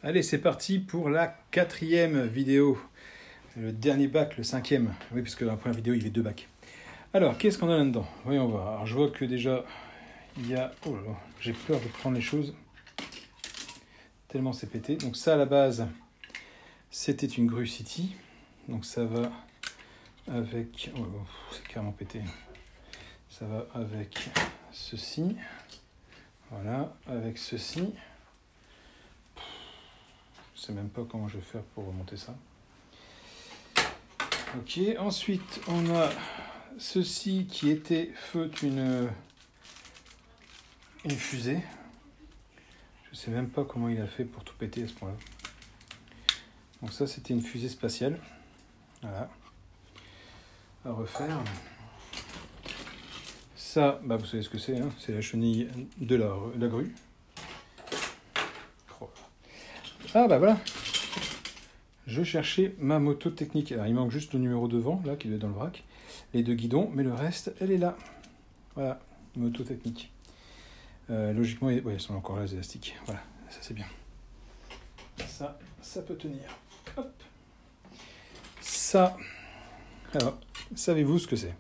Allez, c'est parti pour la 4e vidéo. Le dernier bac, le 5e. Oui, parce que dans la première vidéo, il y avait 2 bacs. Alors, qu'est-ce qu'on a là-dedans? Voyons voir. Alors, je vois que déjà, il y a... Oh là là, j'ai peur de prendre les choses. Tellement c'est pété. Donc ça, à la base, c'était une grue City. Donc ça va avec... Oh, c'est carrément pété. Ça va avec ceci. Voilà, avec ceci. Je sais même pas comment je vais faire pour remonter ça. Ok, ensuite on a ceci qui était une fusée. Je sais même pas comment il a fait pour tout péter à ce point-là. Donc ça c'était une fusée spatiale. Voilà. À refaire. Ça, bah vous savez ce que c'est, hein, c'est la chenille de la grue. Ah bah voilà. Je cherchais ma moto technique. Alors il manque juste le numéro devant, là, qui doit être dans le vrac. Les 2 guidons, mais le reste, elle est là. Voilà, moto technique. Logiquement, ouais, elles sont encore là, les élastiques. Voilà, ça c'est bien. Ça peut tenir. Hop. Ça, alors, savez-vous ce que c'est?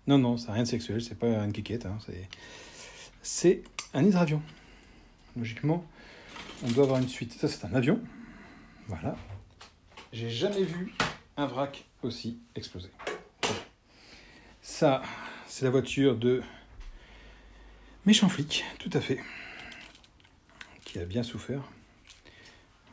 Non, c'est rien de sexuel, c'est pas une quiquette. Hein, c'est un hydravion. Logiquement, on doit avoir une suite. Ça, c'est un avion. Voilà. J'ai jamais vu un vrac aussi explosé. Ça, c'est la voiture de méchant flic, tout à fait, qui a bien souffert.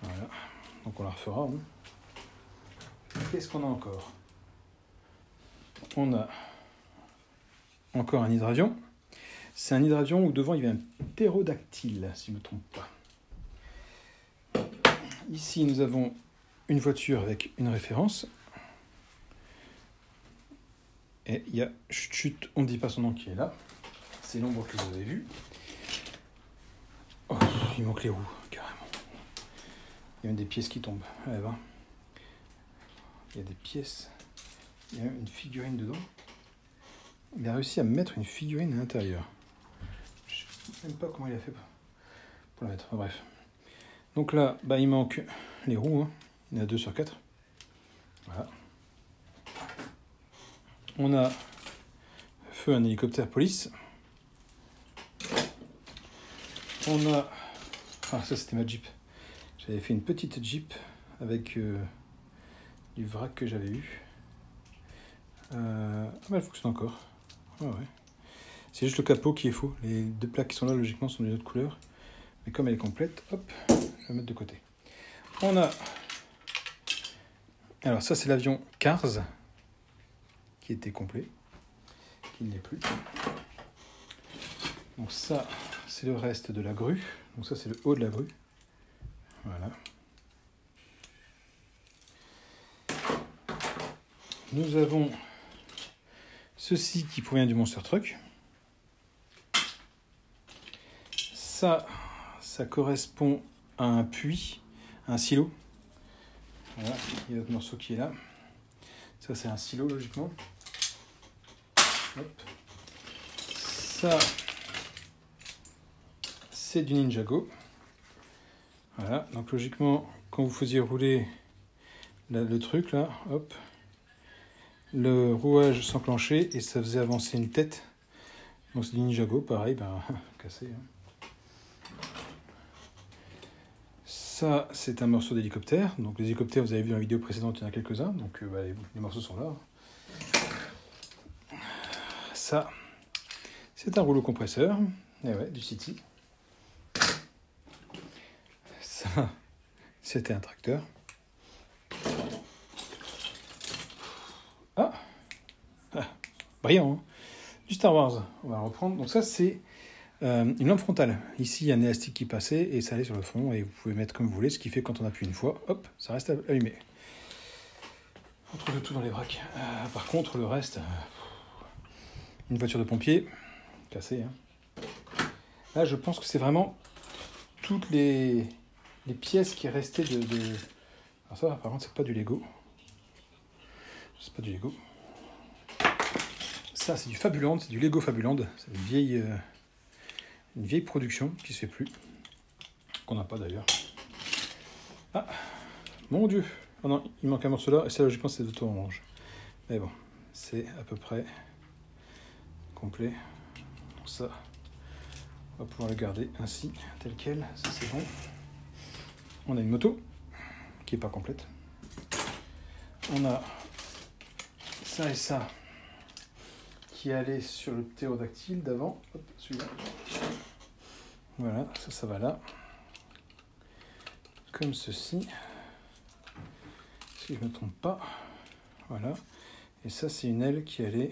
Voilà. Donc on la refera. Hein. Qu'est-ce qu'on a encore? On a encore un hydravion. C'est un hydravion où devant il y a un ptérodactyle, si je ne me trompe pas. Ici, nous avons une voiture avec une référence. Et il y a, chut, on ne dit pas son nom qui est là. C'est l'ombre que vous avez vue. Oh, il manque les roues, carrément. Il y a même des pièces qui tombent. Allez, va. Il y a des pièces. Il y a même une figurine dedans. Il a réussi à mettre une figurine à l'intérieur. Je ne sais même pas comment il a fait pour la mettre. Enfin, bref. Donc là, bah, il manque les roues. Hein. Il y en a 2 sur 4. Voilà. On a feu un hélicoptère police. On a... Ah, ça c'était ma Jeep. J'avais fait une petite Jeep avec du vrac que j'avais eu. Ah bah elle fonctionne encore. Ah, ouais. C'est juste le capot qui est faux. Les 2 plaques qui sont là, logiquement, sont d'une autre couleur. Mais comme elle est complète, hop, je vais la mettre de côté. On a... Alors ça, c'est l'avion Cars, qui était complet, qui ne l'est plus. Donc ça, c'est le reste de la grue. Donc ça, c'est le haut de la grue. Voilà. Nous avons ceci qui provient du Monster Truck. Ça correspond à un puits, à un silo. Voilà, il y a l'autre morceau qui est là. Ça, c'est un silo, logiquement. Hop. Ça, c'est du Ninjago. Voilà, donc logiquement, quand vous faisiez rouler le truc, là, hop, le rouage s'enclenchait et ça faisait avancer une tête. Donc c'est du Ninjago, pareil, ben, cassé. Hein. Ça, c'est un morceau d'hélicoptère. Donc les hélicoptères, vous avez vu dans la vidéo précédente, il y en a quelques-uns. Donc bah, les morceaux sont là. Ça, c'est un rouleau compresseur. Et ouais, du City. Ça, c'était un tracteur. Ah, brillant, hein. Du Star Wars. On va reprendre. Donc ça, c'est une lampe frontale. Ici, il y a un élastique qui passait et ça allait sur le fond. Et vous pouvez mettre comme vous voulez, ce qui fait que quand on appuie une fois, hop, ça reste allumé. On trouve tout dans les vracs. Par contre, le reste, une voiture de pompier, cassée. Hein. Là, je pense que c'est vraiment toutes les pièces qui restaient de... Alors ça, par contre, c'est pas du Lego. C'est pas du Lego. Ça, c'est du Fabuland, c'est du Lego Fabuland. C'est une vieille production qui se fait plus. Qu'on n'a pas d'ailleurs. Ah, mon Dieu. Oh non, il manque un morceau là, et ça logiquement c'est d'auto-orange. Mais bon, c'est à peu près complet. Donc ça, on va pouvoir le garder ainsi, tel quel, ça c'est bon. On a une moto, qui n'est pas complète. On a ça et ça, qui allait sur le ptérodactyle d'avant. Hop, celui-là. Voilà, ça va là. Comme ceci. Si je ne me trompe pas. Voilà. Et ça, c'est une aile qui allait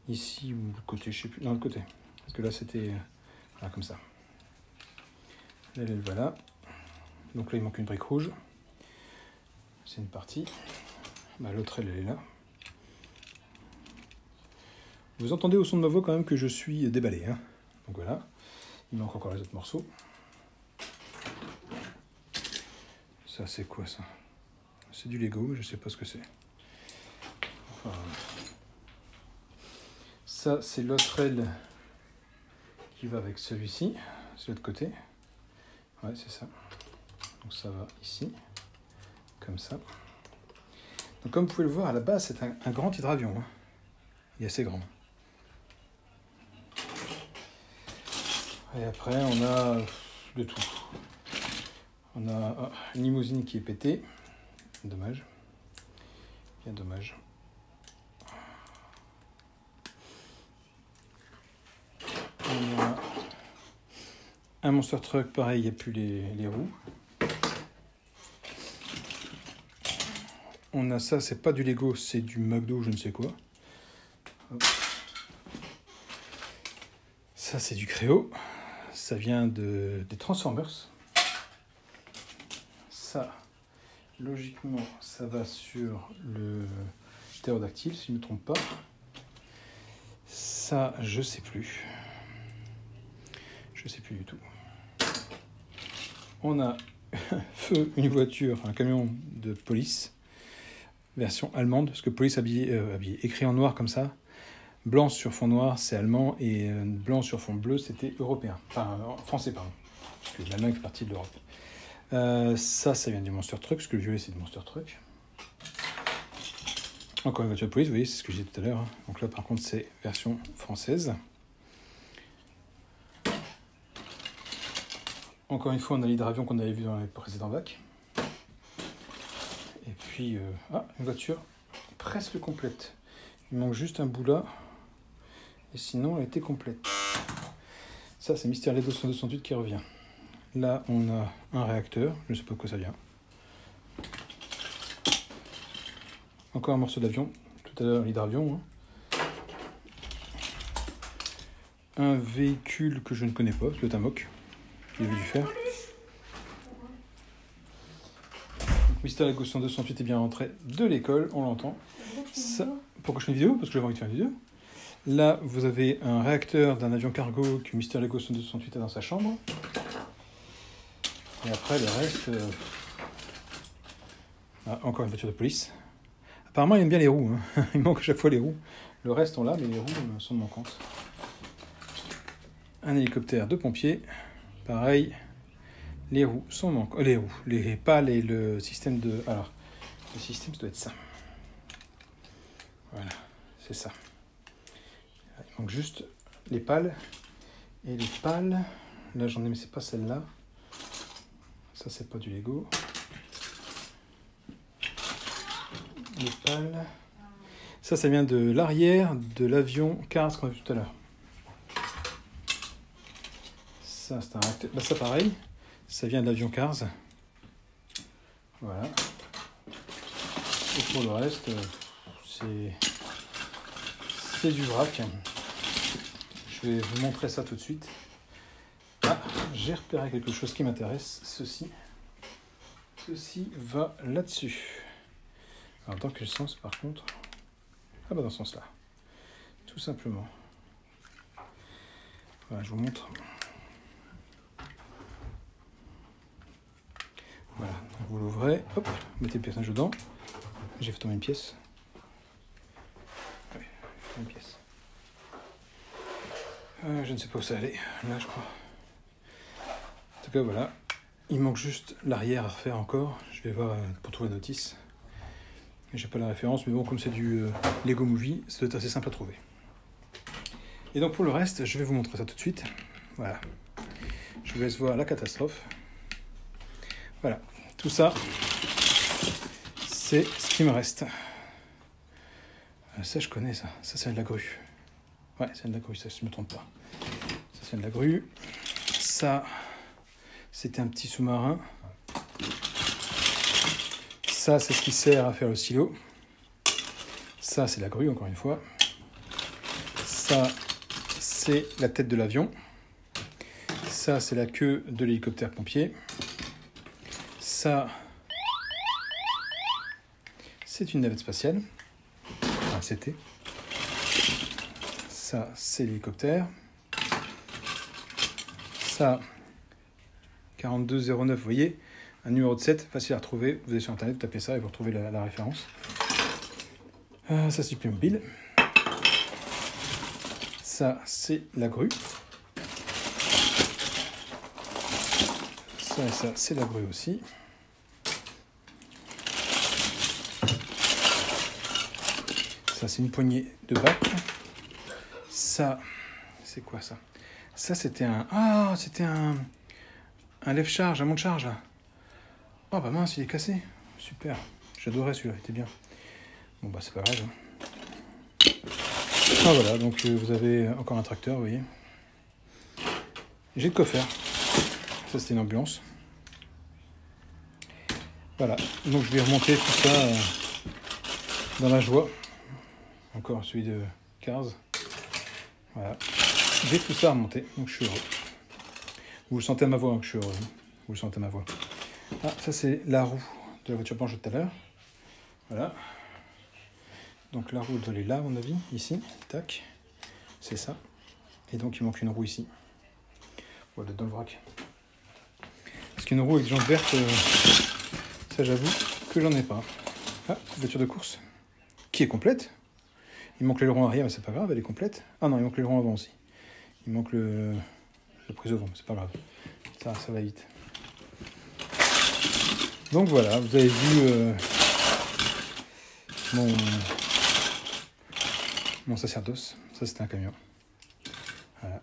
ici ou de côté, je sais plus. Non, de côté. Parce que là, c'était voilà, comme ça. L'aile, elle va là. Donc là, il manque une brique rouge. C'est une partie. Bah, l'autre, elle est là. Vous entendez au son de ma voix quand même que je suis déballé. Hein. Donc voilà. Il manque encore les autres morceaux. Ça, c'est quoi ça? C'est du Lego, mais je ne sais pas ce que c'est. Enfin, ça, c'est l'autre aile qui va avec celui-ci. C'est l'autre côté. Ouais, c'est ça. Donc ça va ici. Comme ça. Donc comme vous pouvez le voir, à la base, c'est un grand hydravion. Hein. Il est assez grand. Et après, on a de tout. On a une limousine qui est pétée. Dommage. Bien dommage. On a un monster truck, pareil, il n'y a plus les roues. On a ça, c'est pas du Lego, c'est du McDo, je ne sais quoi. Hop. Ça, c'est du Créo. Ça vient des Transformers. Ça, logiquement, ça va sur le ptérodactyle, si je ne me trompe pas. Ça, je sais plus. Je sais plus du tout. On a feu, une voiture, un camion de police, version allemande, parce que police habillé, écrit en noir comme ça. Blanc sur fond noir, c'est allemand, et blanc sur fond bleu, c'était européen. Enfin, français, pardon. Parce que l'Allemagne fait partie de l'Europe. Ça vient du Monster Truck, parce que le violet, c'est du Monster Truck. Encore une voiture de police, vous voyez, c'est ce que j'ai dit tout à l'heure. Hein. Donc là, par contre, c'est version française. Encore une fois, on a l'hydravion qu'on avait vu dans les précédents vacs. Et puis, une voiture presque complète. Il manque juste un bout là. Et sinon, elle était complète. Ça, c'est Mister Lego 208 qui revient. Là, on a un réacteur. Je ne sais pas de quoi ça vient. Encore un morceau d'avion. Tout à l'heure, l'hydravion. Hein. Un véhicule que je ne connais pas, le Tamok. Il veut du faire. Mister Lego 208 est bien rentré de l'école, on l'entend. Ça, pourquoi je fais une vidéo? Parce que j'avais envie de faire une vidéo. Là, vous avez un réacteur d'un avion cargo que Mister Lego 208 a dans sa chambre. Et après, le reste... encore une voiture de police. Apparemment, il aime bien les roues. Hein. Il manque à chaque fois les roues. Le reste, on l'a, mais les roues sont manquantes. Un hélicoptère de pompiers. Pareil. Les roues sont manquantes. Les roues, les pales et le système de... Alors, le système, ça doit être ça. Voilà, c'est ça. Il manque juste les pales. Et les pales... Là, j'en ai, mais c'est pas celle-là. Ça, c'est pas du Lego. Les pales. Ça vient de l'arrière de l'avion Cars qu'on a vu tout à l'heure. Ça, c'est un réacteur. Bah, ça, pareil. Ça vient de l'avion Cars. Voilà. Et pour le reste, c'est du vrac. Je vais vous montrer ça tout de suite. Ah, j'ai repéré quelque chose qui m'intéresse. Ceci va là-dessus. Alors, dans quel sens, par contre? Ah bah dans ce sens-là. Tout simplement. Voilà, je vous montre. Voilà, vous l'ouvrez, hop, mettez le personnage dedans. J'ai fait tomber une pièce. Oui, une pièce. Je ne sais pas où ça allait, là je crois. En tout cas voilà, Il manque juste l'arrière à refaire encore. Je vais voir pour trouver la notice. J'ai pas la référence, mais bon, comme c'est du Lego Movie, ça doit être assez simple à trouver. Et donc pour le reste, je vais vous montrer ça tout de suite. Voilà. Je vous laisse voir la catastrophe. Voilà. Tout ça, c'est ce qui me reste. Ça, je connais ça. Ça, c'est de la grue. Ouais, c'est de la grue, ça, je ne me trompe pas. Ça, c'est de la grue. Ça, c'était un petit sous-marin. Ça, c'est ce qui sert à faire le silo. Ça, c'est la grue, encore une fois. Ça, c'est la tête de l'avion. Ça, c'est la queue de l'hélicoptère pompier. Ça, c'est une navette spatiale. Enfin, c'était. Ça, c'est l'hélicoptère. Ça, 4209, vous voyez, un numéro de 7, facile à retrouver. Vous allez sur Internet, vous tapez ça et vous retrouvez la référence. Ça, c'est Playmobil. Ça, c'est la grue. Ça et ça, c'est la grue aussi. Ça, c'est une poignée de bac. Ça, c'est quoi ça? Ça, c'était un... Ah, c'était un lève-charge, un monte-charge, là. Oh, bah mince, il est cassé. Super. J'adorais celui-là, il était bien. Bon, bah, c'est pas grave. Ah, voilà, donc vous avez encore un tracteur, vous voyez. J'ai de quoi faire. Ça, c'était une ambulance. Voilà, donc je vais remonter tout ça dans la joie. Encore celui de Cars. Voilà. J'ai tout ça à remonter, donc je suis heureux. Vous le sentez à ma voix que je suis heureux. Vous le sentez à ma voix. Ah, ça c'est la roue de la voiture blanche de tout à l'heure. Voilà. Donc la roue doit aller là, à mon avis, ici. Tac. C'est ça. Et donc il manque une roue ici. Voilà, dans le vrac. Parce qu'une roue avec des jantes vertes, ça j'avoue que j'en ai pas. Ah, voiture de course. Qui est complète. Il manque l'aileron arrière, mais c'est pas grave, elle est complète. Ah non, il manque l'aileron avant aussi. Il manque le prise au vent, mais c'est pas grave. Ça va vite. Donc voilà, vous avez vu mon sacerdoce. Ça, c'était un camion. Voilà.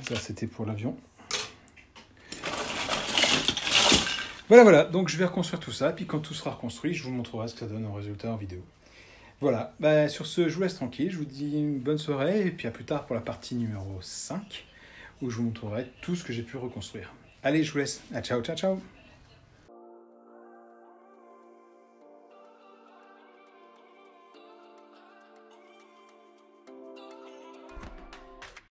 Ça, c'était pour l'avion. Voilà. Donc, je vais reconstruire tout ça. Puis, quand tout sera reconstruit, je vous montrerai ce que ça donne en résultat en vidéo. Voilà. Sur ce, je vous laisse tranquille. Je vous dis une bonne soirée. Et puis, à plus tard pour la partie numéro 5, où je vous montrerai tout ce que j'ai pu reconstruire. Allez, je vous laisse. Ah, ciao.